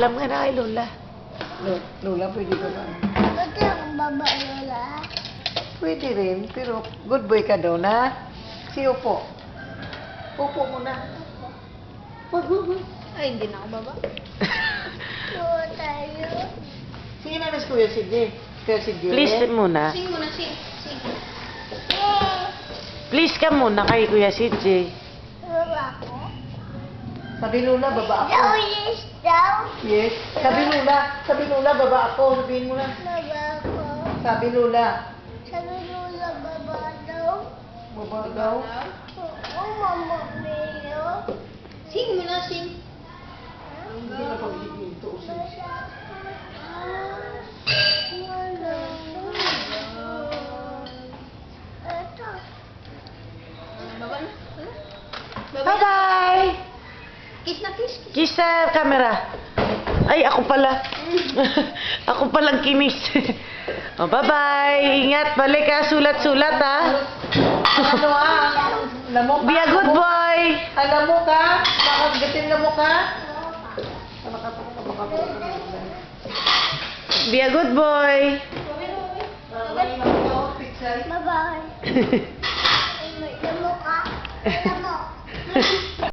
Alam nga na kay Lola. Lola, pwede ka ba? Pwede akong baba, Lola. Pwede rin, pero good boy ka daw na. Si Upo. Upo muna. Ay, hindi na ako baba. Oo, tayo. Sige na, Miss Kuya Sige. Kuya Sige. Please muna. Sing muna, sing. Sing. Please ka muna kay Kuya CJ. Baba ako? Sabi Lola, baba ako. Daw, yes, daw. Yes. Sabi Lola, baba ako. Sabihin mo na. Baba ako. Sabi Lola. Sabi Lola, baba daw. Baba daw. Oo, Mama Mayo. Sing muna, sing. Hindi na pag-ibig ito. Baba na. Bye-bye! Kiss na kiss. Kiss sa camera. Ay, ako pala. Ako palang kinis. Oh, bye-bye. Ingat, balik ha. Sulat-sulat ha. Ano lamok Be a good boy. Alam mo ka? Makagatin na mo ka? Be a good boy. Bye-bye. May damo ka.